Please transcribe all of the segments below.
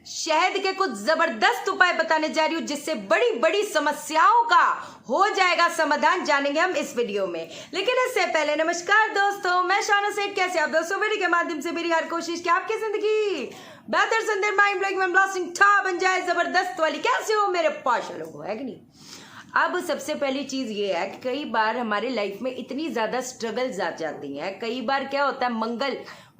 शहद के कुछ जबरदस्त उपाय बताने जा रही हूं जिससे बड़ी बड़ी समस्याओं का हो जाएगा समाधान, जानेंगे हम इस वीडियो में। लेकिन इससे पहले नमस्कार दोस्तों, मैं शाना सेठ। कैसे आप दोस्तों? वीडियो के माध्यम से मेरी हर कोशिश कि आपकी जिंदगी बेहतर, सुंदर, माइंड ब्लोइंग में ब्लास्टिंग था बन जाए, जबरदस्त वाली। कैसे हो मेरे पास लोग, है कि नहीं? अब सबसे पहली चीज ये है कि कई बार हमारे लाइफ में इतनी ज्यादा स्ट्रगल्स आ जाती हैं। कई बार क्या होता है,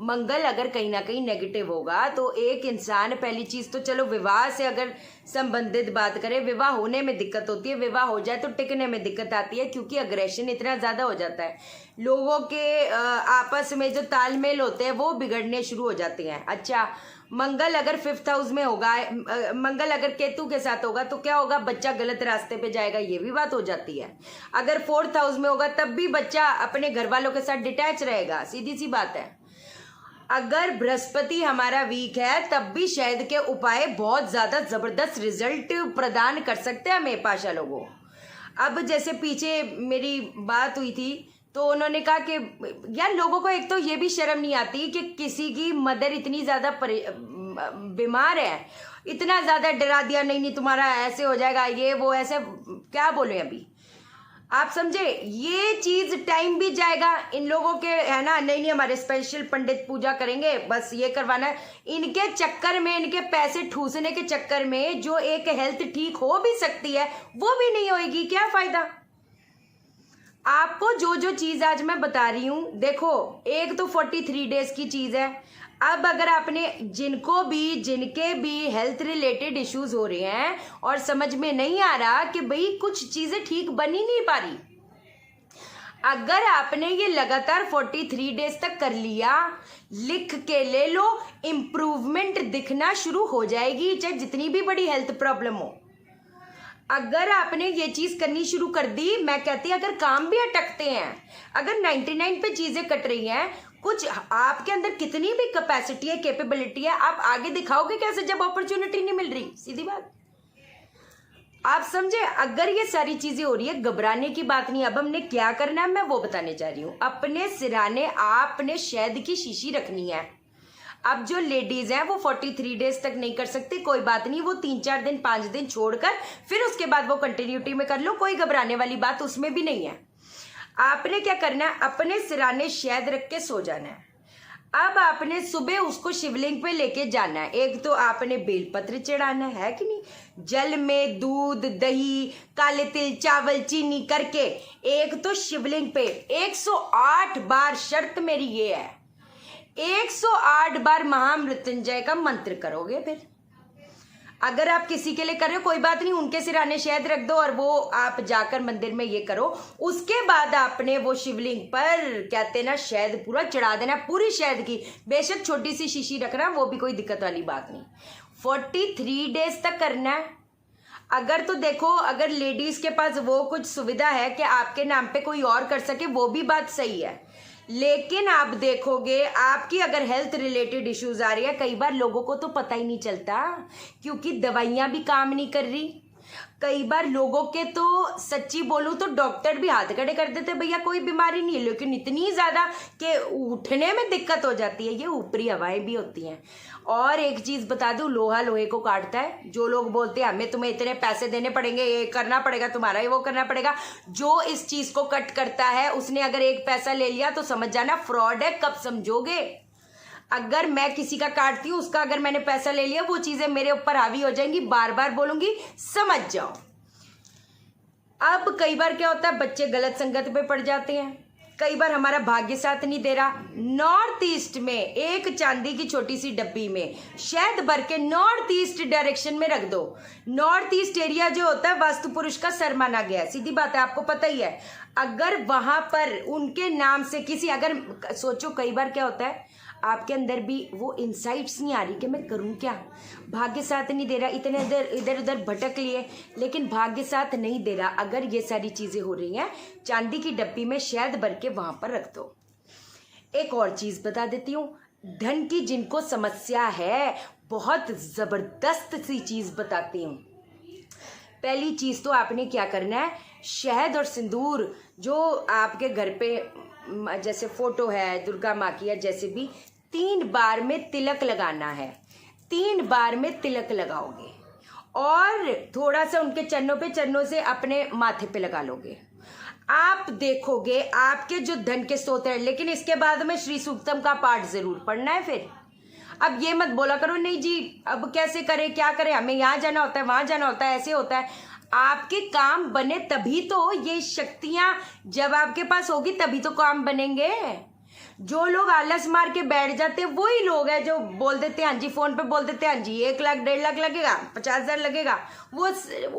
मंगल अगर कहीं ना कहीं नेगेटिव होगा तो एक इंसान, पहली चीज तो चलो विवाह से अगर संबंधित बात करें, विवाह होने में दिक्कत होती है। विवाह हो जाए तो टिकने में दिक्कत आती है, क्योंकि अग्रेशन इतना ज्यादा हो जाता है। लोगों के आपस में जो तालमेल होते हैं वो बिगड़ने शुरू हो जाते हैं। अच्छा, मंगल अगर 5th हाउस में होगा, मंगल अगर केतु के साथ होगा तो क्या होगा, बच्चा गलत रास्ते पे जाएगा, ये भी बात हो जाती है। अगर 4th हाउस में होगा तब भी बच्चा अपने घर वालों के साथ डिटैच रहेगा, सीधी सी बात है। अगर बृहस्पति हमारा वीक है तब भी शहद के उपाय बहुत ज्यादा जबरदस्त रिजल्ट प्रदान कर सकते हैं हमें पाशा लोगों। अब जैसे पीछे मेरी बात हुई थी तो उन्होंने कहा कि यार लोगों को एक तो ये भी शर्म नहीं आती कि किसी की मदर इतनी ज्यादा बीमार है, इतना ज्यादा डरा दिया, नहीं तुम्हारा ऐसे हो जाएगा, ये वो, ऐसे क्या बोले अभी आप समझे। ये चीज टाइम भी जाएगा इन लोगों के, है ना। नहीं हमारे स्पेशल पंडित पूजा करेंगे, बस ये करवाना है। इनके चक्कर में, इनके पैसे ठूसने के चक्कर में जो एक हेल्थ ठीक हो भी सकती है वो भी नहीं होगी। क्या फायदा। आपको जो जो चीज आज मैं बता रही हूं, देखो एक तो 43 डेज की चीज है। अब अगर आपने जिनके भी हेल्थ रिलेटेड इश्यूज हो रहे हैं और समझ में नहीं आ रहा कि भाई कुछ चीजें ठीक बन ही नहीं पा रही, अगर आपने ये लगातार 43 डेज तक कर लिया, लिख के ले लो, इंप्रूवमेंट दिखना शुरू हो जाएगी, चाहे जितनी भी बड़ी हेल्थ प्रॉब्लम हो। अगर आपने ये चीज करनी शुरू कर दी, मैं कहती अगर काम भी अटकते हैं, अगर 99 पे चीजें कट रही हैं, कुछ आपके अंदर कितनी भी कैपेसिटी है, कैपेबिलिटी है, आप आगे दिखाओगे कैसे जब अपॉर्चुनिटी नहीं मिल रही? सीधी बात। आप समझे। अगर ये सारी चीजें हो रही है, घबराने की बात नहीं। अब हमने क्या करना है मैं वो बताने जा रही हूं। अपने सिराने आपने शहद की शीशी रखनी है। अब जो लेडीज हैं वो 43 डेज तक नहीं कर सकती, कोई बात नहीं, वो 3-4 दिन 5 दिन छोड़कर फिर उसके बाद वो कंटिन्यूटी में कर लो, कोई घबराने वाली बात उसमें भी नहीं है। आपने क्या करना है, अपने सिराने शहद रख के सो जाना है। अब आपने सुबह उसको शिवलिंग पे लेके जाना है। एक तो आपने बेलपत्र चढ़ाना है कि नहीं, जल में दूध, दही, काले तिल, चावल, चीनी करके एक तो शिवलिंग पे 108 बार, शर्त मेरी ये है 108 बार महामृत्युंजय का मंत्र करोगे। फिर अगर आप किसी के लिए कर रहे हो कोई बात नहीं, उनके सिराने शहद रख दो और वो आप जाकर मंदिर में ये करो। उसके बाद आपने वो शिवलिंग पर कहते ना शहद पूरा चढ़ा देना, पूरी शहद की, बेशक छोटी सी शीशी रखना, वो भी कोई दिक्कत वाली बात नहीं। 43 डेज तक करना है। अगर तो देखो, अगर लेडीज के पास वो कुछ सुविधा है कि आपके नाम पे कोई और कर सके, वो भी बात सही है। लेकिन आप देखोगे आपकी अगर हेल्थ रिलेटेड इश्यूज आ रही है, कई बार लोगों को तो पता ही नहीं चलता क्योंकि दवाइयां भी काम नहीं कर रही। कई बार लोगों के तो सच्ची बोलूं तो डॉक्टर भी हाथ खड़े कर देते, भैया कोई बीमारी नहीं है, लेकिन इतनी ज्यादा कि उठने में दिक्कत हो जाती है। ये ऊपरी हवाएं भी होती हैं। और एक चीज बता दूं, लोहा लोहे को काटता है। जो लोग बोलते हैं हमें तुम्हें इतने पैसे देने पड़ेंगे, ये करना पड़ेगा तुम्हारा, ये वो करना पड़ेगा, जो इस चीज को कट करता है उसने अगर एक पैसा ले लिया तो समझ जाना फ्रॉड है। कब समझोगे? अगर मैं किसी का काटती हूं, उसका अगर मैंने पैसा ले लिया, वो चीजें मेरे ऊपर हावी हो जाएंगी, बार बार बोलूंगी, समझ जाओ। अब कई बार क्या होता है, बच्चे गलत संगत पे पड़ जाते हैं, कई बार हमारा भाग्य साथ नहीं दे रहा। नॉर्थ ईस्ट में एक चांदी की छोटी सी डब्बी में शहद भर के नॉर्थ ईस्ट डायरेक्शन में रख दो। नॉर्थ ईस्ट एरिया जो होता है वास्तु पुरुष का सर माना गया है, सीधी बात है, आपको पता ही है। अगर वहां पर उनके नाम से किसी, अगर सोचो कई बार क्या होता है, आपके अंदर भी वो इंसाइट्स नहीं आ रही कि मैं करूं क्या, भाग्य साथ नहीं दे रहा, इतने इधर उधर भटक लिए लेकिन भाग्य साथ नहीं दे रहा। अगर ये सारी चीजें हो रही हैं, चांदी की डब्बी में शहद भर के वहां पर रख दो। एक और चीज बता देती हूँ, धन की जिनको समस्या है, बहुत जबरदस्त सी चीज बताती हूँ। पहली चीज तो आपने क्या करना है, शहद और सिंदूर जो आपके घर पे जैसे फोटो है दुर्गा माँ की या जैसे भी, 3 बार में तिलक लगाना है। 3 बार में तिलक लगाओगे और थोड़ा सा उनके चरणों से अपने माथे पे लगा लोगे। आप देखोगे आपके जो धन के स्रोत है, लेकिन इसके बाद में श्री सूक्तम का पाठ जरूर पढ़ना है। फिर अब ये मत बोला करो नहीं जी अब कैसे करें क्या करें, हमें यहाँ जाना होता है वहां जाना होता है, ऐसे होता है। आपके काम बने तभी तो, ये शक्तियां जब आपके पास होगी तभी तो काम बनेंगे। जो लोग आलस मार के बैठ जाते हैं वही लोग हैं जो बोल देते हैं हाँ जी, फोन पे बोल देते हैं हाँ जी 1 लाख 1.5 लाख लगेगा, 50,000 लगेगा। वो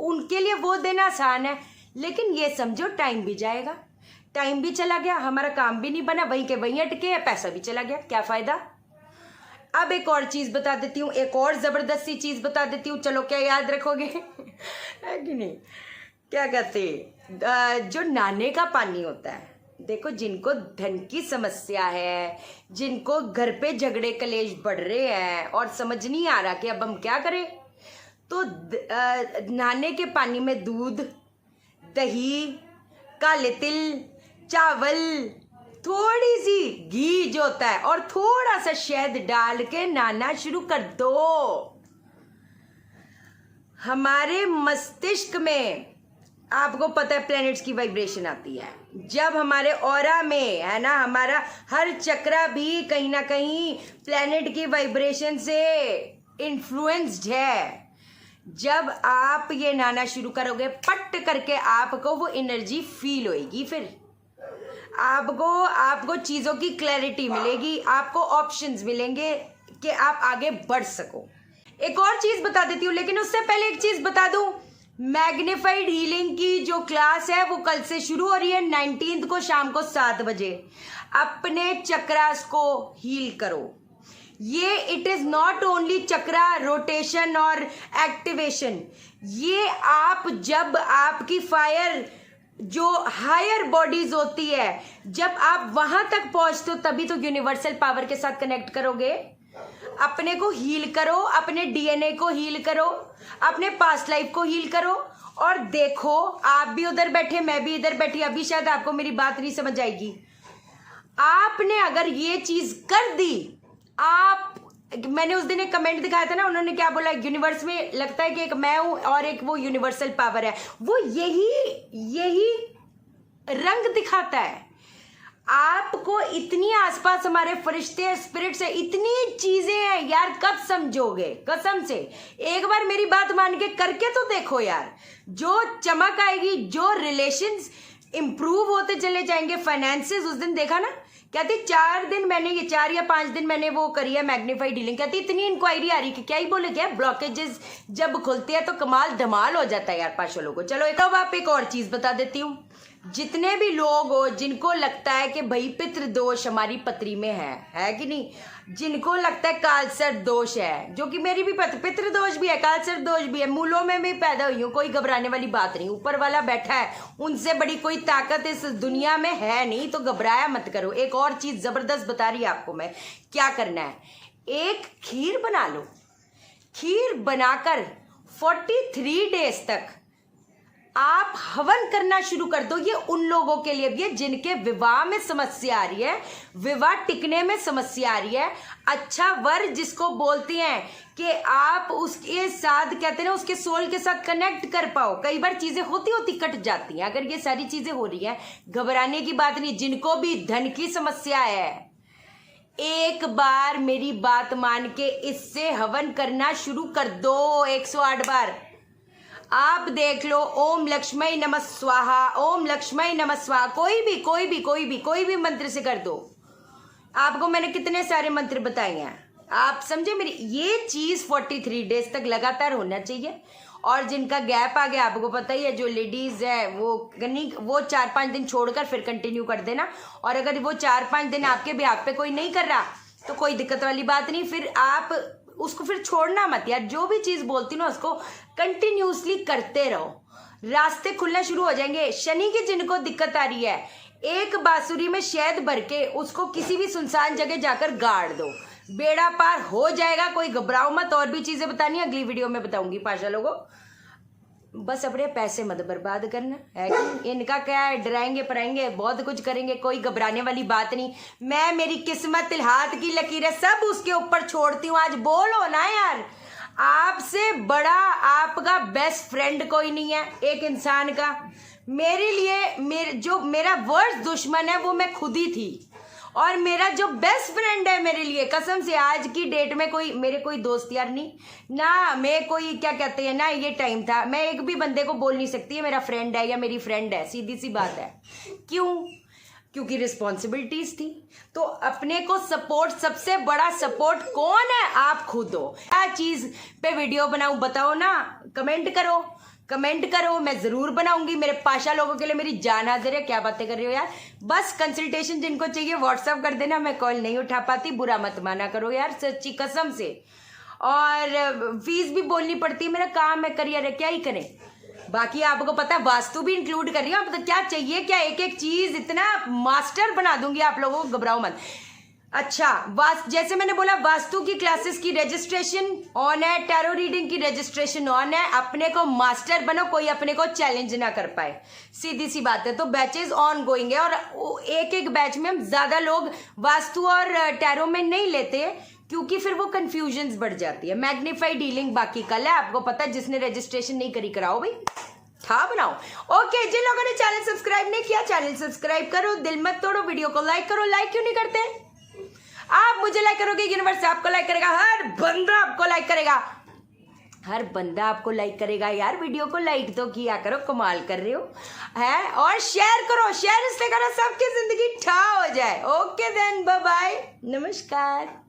उनके लिए वो देना आसान है, लेकिन ये समझो टाइम भी जाएगा, टाइम भी चला गया, हमारा काम भी नहीं बना, वहीं के वहीं अटके, पैसा भी चला गया, क्या फायदा। अब एक और चीज बता देती हूँ, एक और जबरदस्त सी चीज बता देती हूँ, चलो क्या याद रखोगे है कि नहीं। क्या कहते जो नहाने का पानी होता है, देखो जिनको धन की समस्या है, जिनको घर पे झगड़े कलेश बढ़ रहे हैं और समझ नहीं आ रहा कि अब हम क्या करें, तो नहाने के पानी में दूध, दही, काले तिल, चावल, थोड़ी सी घी जो होता है और थोड़ा सा शहद डाल के नहाना शुरू कर दो। हमारे मस्तिष्क में आपको पता है प्लैनेट्स की वाइब्रेशन आती है, जब हमारे ऑरा में है ना, हमारा हर चक्रा भी कहीं ना कहीं प्लैनेट की वाइब्रेशन से इन्फ्लुएंस्ड है। जब आप ये नहाना शुरू करोगे पट करके आपको वो एनर्जी फील होएगी, फिर आपको चीजों की क्लैरिटी मिलेगी, आपको ऑप्शंस मिलेंगे कि आप आगे बढ़ सको। एक और चीज बता देती हूँ, लेकिन उससे पहले एक चीज बता दूं, मैग्नीफाइड हीलिंग की जो क्लास है वो कल से शुरू हो रही है 19 को शाम को 7 बजे। अपने चक्रास को हील करो। ये it is not only chakra rotation और एक्टिवेशन, ये आप जब आपकी फायर जो हायर बॉडीज होती है जब आप वहां तक पहुंचते हो तभी तो यूनिवर्सल पावर के साथ कनेक्ट करोगे। अपने को हील करो, अपने डीएनए को हील करो, अपने पास्ट लाइफ को हील करो। और देखो आप भी उधर बैठे, मैं भी इधर बैठी, अभी शायद आपको मेरी बात नहीं समझ आएगी। आपने अगर ये चीज कर दी, मैंने उस दिन एक कमेंट दिखाया था ना, उन्होंने क्या बोला, यूनिवर्स में लगता है कि एक मैं हूं और एक वो यूनिवर्सल पावर है, वो यही रंग दिखाता है। आपको इतनी आसपास हमारे फरिश्ते स्पिरिट्स है, इतनी चीजें हैं यार, कब समझोगे। कसम से एक बार मेरी बात मान के करके तो देखो यार, जो चमक आएगी, जो रिलेशंस इंप्रूव होते चले जाएंगे, फाइनेंसेस। उस दिन देखा ना, कहती 4 दिन मैंने, ये 4 या 5 दिन मैंने वो करी है मैग्नीफाइड हीलिंग, कहती इतनी इंक्वायरी आ रही कि क्या ही बोले, क्या ब्लॉकेजेस जब खुलते हैं तो कमाल धमाल हो जाता है यार 500 लोगों। चलो एक और चीज बता देती हूँ, जितने भी लोग हो जिनको लगता है कि भाई पितृ दोष हमारी पत्री में है कि नहीं, जिनको लगता है कालसर्प दोष है, जो कि मेरी भी पितृ दोष भी है, कालसर्प दोष भी है, मूलों में भी पैदा हुई हूँ, कोई घबराने वाली बात नहीं, ऊपर वाला बैठा है, उनसे बड़ी कोई ताकत इस दुनिया में है नहीं, तो घबराया मत करो। एक और चीज जबरदस्त बता रही आपको मैं, क्या करना है, एक खीर बना लो, खीर बनाकर 43 डेज तक आप हवन करना शुरू कर दो। ये उन लोगों के लिए भी है जिनके विवाह में समस्या आ रही है, विवाह टिकने में समस्या आ रही है। अच्छा वर जिसको बोलते हैं कि आप उसके साथ, कहते हैं उसके सोल के साथ कनेक्ट कर पाओ। कई बार चीजें होती कट जाती हैं। अगर ये सारी चीजें हो रही हैं, घबराने की बात नहीं। जिनको भी धन की समस्या है, एक बार मेरी बात मान के इससे हवन करना शुरू कर दो 108 बार। आप देख लो, ओम लक्ष्मी नमः स्वाहा, ओम लक्ष्मी नमः स्वाहा, कोई भी मंत्र से कर दो। आपको मैंने कितने सारे मंत्र बताए हैं, आप समझे मेरी। ये चीज 43 डेज तक लगातार होना चाहिए। और जिनका गैप आ गया, आपको पता ही है, जो लेडीज है वो 4-5 दिन छोड़कर फिर कंटिन्यू कर देना। और अगर वो 4-5 दिन आपके भी आप पे कोई नहीं कर रहा तो कोई दिक्कत वाली बात नहीं, फिर आप उसको फिर छोड़ना मत यार। जो भी चीज बोलती ना उसको कंटिन्यूसली करते रहो, रास्ते खुलना शुरू हो जाएंगे। शनि की जिनको दिक्कत आ रही है, एक बांसुरी में शहद भर के उसको किसी भी सुनसान जगह जाकर गाड़ दो, बेड़ा पार हो जाएगा। कोई घबराओ मत। और भी चीजें बतानी अगली वीडियो में बताऊंगी पाशा लोगों। बस अपने पैसे मत बर्बाद करना है कि इनका क्या है, डराएंगे पराएंगे बहुत कुछ करेंगे, कोई घबराने वाली बात नहीं। मैं मेरी किस्मत हाथ की लकीरें सब उसके ऊपर छोड़ती हूँ। आज बोलो ना यार, आपसे बड़ा आपका बेस्ट फ्रेंड कोई नहीं है एक इंसान का। मेरे लिए जो मेरा वर्स्ट दुश्मन है वो मैं खुद ही थी, और मेरा जो बेस्ट फ्रेंड है मेरे लिए कसम से आज की डेट में मेरे कोई दोस्त यार नहीं ना, मैं कोई क्या कहते हैं ना, ये टाइम था मैं एक भी बंदे को बोल नहीं सकती है मेरा फ्रेंड है या मेरी फ्रेंड है, सीधी सी बात है। क्यों? क्योंकि रिस्पॉन्सिबिलिटीज थी। तो अपने को सपोर्ट, सबसे बड़ा सपोर्ट कौन है? आप खुद हो। क्या चीज पे वीडियो बनाऊं बताओ ना, कमेंट करो, मैं जरूर बनाऊंगी। मेरे पाशा लोगों के लिए मेरी जान हाजिर है। क्या बातें कर रही हो यार, बस कंसल्टेशन जिनको चाहिए व्हाट्सअप कर देना, मैं कॉल नहीं उठा पाती, बुरा मत माना करो यार, सच्ची कसम से। और फीस भी बोलनी पड़ती है, मेरा काम है, करियर है, क्या ही करें। बाकी आपको पता है वास्तु भी इंक्लूड कर रही हूँ, तो क्या चाहिए क्या, एक एक चीज इतना मास्टर बना दूंगी आप लोगों को, घबराओ मत। अच्छा, जैसे मैंने बोला वास्तु की क्लासेस की रजिस्ट्रेशन ऑन है, टैरो रीडिंग की रजिस्ट्रेशन ऑन है। अपने को मास्टर बनो, कोई अपने को चैलेंज ना कर पाए, सीधी सी बात है। तो बैचेस ऑन गोइंग है, और एक एक बैच में हम ज्यादा लोग वास्तु और टैरो में नहीं लेते क्योंकि फिर वो कंफ्यूजन्स बढ़ जाती है। मैग्नीफाइड हीलिंग बाकी कल है, आपको पता है, जिसने रजिस्ट्रेशन नहीं करी कराओ भाई, था बनाओ। ओके, जिन लोगों ने चैनल सब्सक्राइब नहीं किया चैनल सब्सक्राइब करो, दिल मत तोड़ो, वीडियो को लाइक करो। लाइक क्यों नहीं करते? आप मुझे लाइक करोगे, यूनिवर्स आपको लाइक करेगा, हर बंदा आपको लाइक करेगा, हर बंदा आपको लाइक करेगा। यार वीडियो को लाइक तो किया करो, कमाल कर रहे हो है। और शेयर करो, शेयर इसलिए करो सबकी जिंदगी ठा हो जाए। ओके देन, बाय बाय, नमस्कार।